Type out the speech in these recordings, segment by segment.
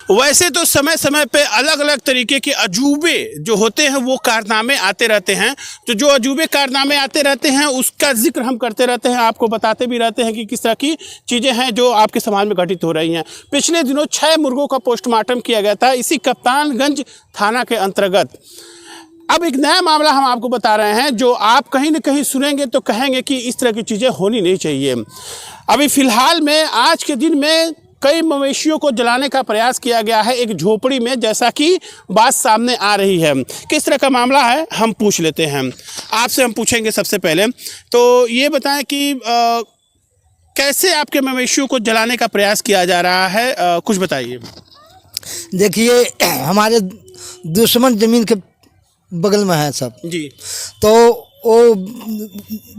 वैसे तो समय समय पे अलग अलग तरीके के अजूबे जो होते हैं वो कारनामे आते रहते हैं। तो जो अजूबे कारनामे आते रहते हैं उसका जिक्र हम करते रहते हैं, आपको बताते भी रहते हैं कि किस तरह की चीज़ें हैं जो आपके समाज में घटित हो रही हैं। पिछले दिनों 6 मुर्गों का पोस्टमार्टम किया गया था इसी कप्तानगंज थाना के अंतर्गत। अब एक नया मामला हम आपको बता रहे हैं जो आप कहीं ना कहीं सुनेंगे तो कहेंगे कि इस तरह की चीज़ें होनी नहीं चाहिए। अभी फ़िलहाल में आज के दिन में कई मवेशियों को जलाने का प्रयास किया गया है एक झोपड़ी में, जैसा कि बात सामने आ रही है। किस तरह का मामला है हम पूछ लेते हैं आपसे। हम पूछेंगे सबसे पहले तो ये बताएं कि कैसे आपके मवेशियों को जलाने का प्रयास किया जा रहा है, कुछ बताइए। देखिए, हमारे दुश्मन ज़मीन के बगल में है सब जी। तो वो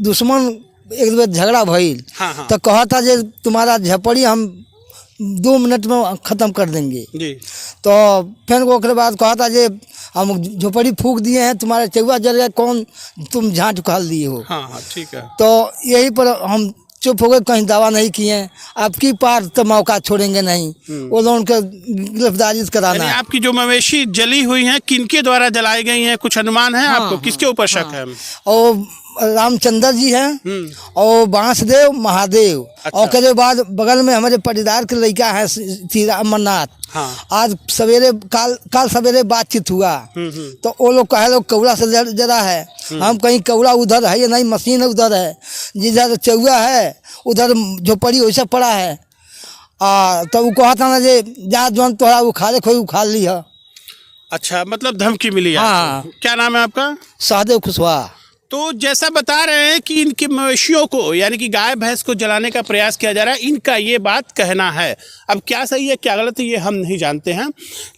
दुश्मन एक बार झगड़ा भइल। हाँ। तो कहा था जे तुम्हारा झपड़ी हम 2 मिनट में ख़त्म कर देंगे जी। तो फिर ओकरे बाद कहा था जे हम झोपड़ी फूंक दिए हैं, तुम्हारा चौवा जल गया, कौन तुम झाँट उखाल दिए हो। हाँ ठीक है। तो यही पर हम चुप हो गए, कहीं दावा नहीं किए हैं। अब की पार तो मौका छोड़ेंगे नहीं, वो लोगों को गिरफ्तारी कराना है। आपकी जो मवेशी जली हुई हैं किनके द्वारा जलाई गई हैं, कुछ अनुमान है आपको? किसके ऊपर शक है? और रामचंद्र जी हैं और बांसदेव महादेव। अच्छा। और उसके बाद बगल में हमारे पटीदार के लड़का है सीरा अमरनाथ। हाँ। आज सवेरे काल सवेरे बातचीत हुआ तो वो लोग कहे लोग कौड़ा से जरा है। हम कहीं कौड़ा उधर है या नहीं, मशीन उधर है, जिधर चौवा है उधर झोपड़ी वैसा पड़ा है। तो वो कहा था ना जे जा जौन तोहरा उखाड़े खोई उखाड़ ली है। अच्छा, मतलब धमकी मिली है? हाँ। क्या नाम है आपका? सहदेव खुशवाहा। तो जैसा बता रहे हैं कि इनके मवेशियों को यानी कि गाय भैंस को जलाने का प्रयास किया जा रहा है, इनका ये बात कहना है। अब क्या सही है क्या गलत है ये हम नहीं जानते हैं,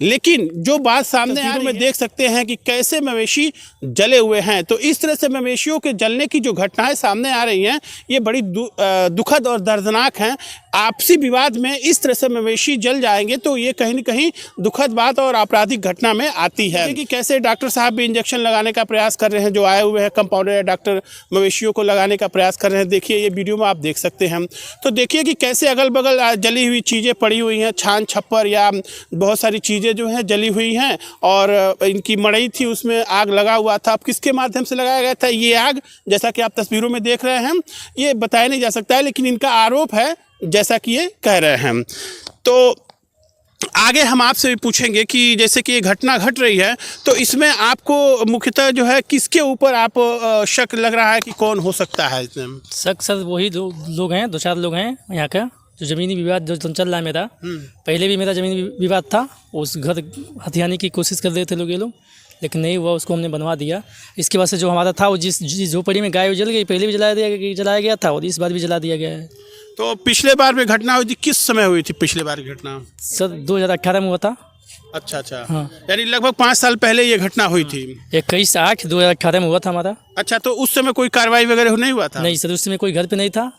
लेकिन जो बात सामने आ रही है देख सकते हैं कि कैसे मवेशी जले हुए हैं। तो इस तरह से मवेशियों के जलने की जो घटनाएं सामने आ रही हैं ये बड़ी दुखद और दर्दनाक हैं। आपसी विवाद में इस तरह से मवेशी जल जाएंगे तो ये कहीं न कहीं दुखद बात और आपराधिक घटना में आती है। कि कैसे डॉक्टर साहब भी इंजेक्शन लगाने का प्रयास कर रहे हैं, जो आए हुए हैं कंपाउंडर डॉक्टर मवेशियों को लगाने का प्रयास कर रहे हैं। देखिए ये वीडियो में आप देख सकते हैं। तो देखिए कि कैसे अगल बगल जली हुई चीज़ें पड़ी हुई हैं, छान छप्पर या बहुत सारी चीज़ें जो हैं जली हुई हैं और इनकी मड़ई थी उसमें आग लगा हुआ था। अब किसके माध्यम से लगाया गया था ये आग, जैसा कि आप तस्वीरों में देख रहे हैं, ये बताया नहीं जा सकता है, लेकिन इनका आरोप है जैसा कि ये कह रहे हैं। तो आगे हम आपसे भी पूछेंगे कि जैसे कि ये घटना घट रही है तो इसमें आपको मुख्यतः जो है किसके ऊपर आप शक लग रहा है कि कौन हो सकता है इसमें? शक सर वही लोग हैं, 2-4 लोग हैं यहाँ का। जो ज़मीनी विवाद जो चल रहा है मेरा, पहले भी मेरा ज़मीनी विवाद था, उस घर हथियाने की कोशिश कर रहे थे लोग ये लोग, लेकिन नहीं हुआ, उसको हमने बनवा दिया। इसके बाद से जो हमारा था वो जिस झोपड़ी में गाय जल गई, पहले भी जलाया गया था और इस बार भी जला दिया गया है। तो पिछले बार में घटना हुई थी, किस समय हुई थी पिछले बार की घटना? सर 2018 में हुआ था। अच्छा। हाँ। यानी लगभग 5 साल पहले ये घटना हुई थी। 21/8/2018 में हुआ था हमारा। अच्छा, तो उस समय कोई कार्रवाई वगैरह नहीं हुआ था? नहीं सर, उस समय कोई घर पे नहीं था,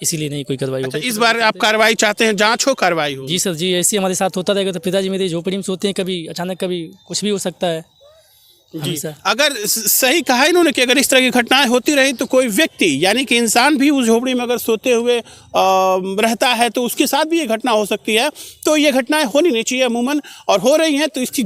इसीलिए नहीं कोई कार्रवाई। अच्छा, इस बार आप कार्रवाई चाहते हैं, जांच हो, कार्रवाई हो? जी सर जी, ऐसे हमारे साथ होता रहेगा। तो पिताजी मेरे झोपड़ी में सोते हैं, कभी अचानक कभी कुछ भी हो सकता है जी। अगर सही कहा इन्होंने कि अगर इस तरह की घटनाएं होती रही तो कोई व्यक्ति यानी कि इंसान भी उस झोपड़ी में अगर सोते हुए रहता है तो उसके साथ भी ये घटना हो सकती है। तो ये घटनाएं होनी नहीं चाहिए अमूमन, और हो रही हैं तो इसकी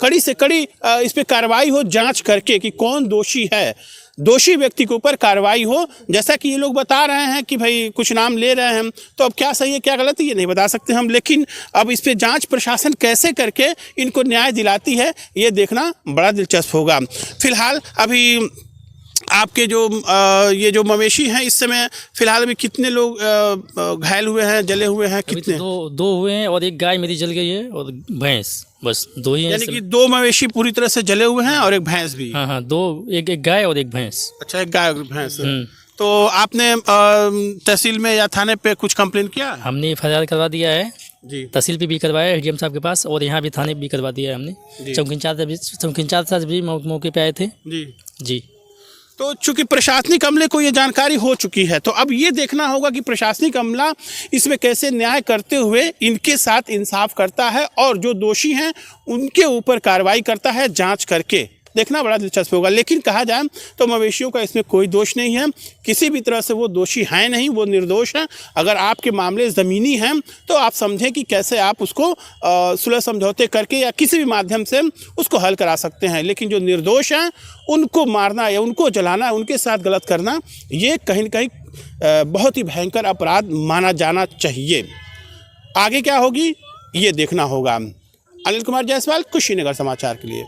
कड़ी से कड़ी इस पर कार्रवाई हो, जांच करके कि कौन दोषी है, दोषी व्यक्ति के ऊपर कार्रवाई हो। जैसा कि ये लोग बता रहे हैं कि भाई कुछ नाम ले रहे हैं, तो अब क्या सही है क्या गलत है ये नहीं बता सकते हम, लेकिन अब इस पे जांच प्रशासन कैसे करके इनको न्याय दिलाती है ये देखना बड़ा दिलचस्प होगा। फिलहाल अभी आपके जो ये जो मवेशी हैं इस समय फिलहाल अभी कितने लोग घायल हुए हैं, जले हुए हैं? कितने? दो हुए हैं और एक गाय मेरी जल गई है और भैंस, बस 2 ही हैं। यानी कि 2 मवेशी पूरी तरह से जले हुए हैं और एक भैंस भी? हाँ, 2, एक गाय और एक भैंस। अच्छा, एक गाय और भैंस। तो आपने तहसील में या थाने पे कुछ कंप्लेन किया? हमने FIR करवा दिया है जी। तहसील पे भी करवाया है, DM साहब के पास, और यहाँ भी थाने भी करवा दिया है हमने। चौकी इंचार्ज भी मौके पे आए थे। जी। तो चूंकि प्रशासनिक अमले को ये जानकारी हो चुकी है तो अब ये देखना होगा कि प्रशासनिक अमला इसमें कैसे न्याय करते हुए इनके साथ इंसाफ करता है और जो दोषी हैं उनके ऊपर कार्रवाई करता है जांच करके। देखना बड़ा दिलचस्प होगा। लेकिन कहा जाए तो मवेशियों का इसमें कोई दोष नहीं है, किसी भी तरह से वो दोषी हैं नहीं, वो निर्दोष हैं। अगर आपके मामले ज़मीनी हैं तो आप समझें कि कैसे आप उसको सुलह समझौते करके या किसी भी माध्यम से उसको हल करा सकते हैं। लेकिन जो निर्दोष हैं उनको मारना या उनको जलाना, उनके साथ गलत करना, ये कहीं न कहीं बहुत ही भयंकर अपराध माना जाना चाहिए। आगे क्या होगी ये देखना होगा। अनिल कुमार जायसवाल, कुशीनगर समाचार के लिए।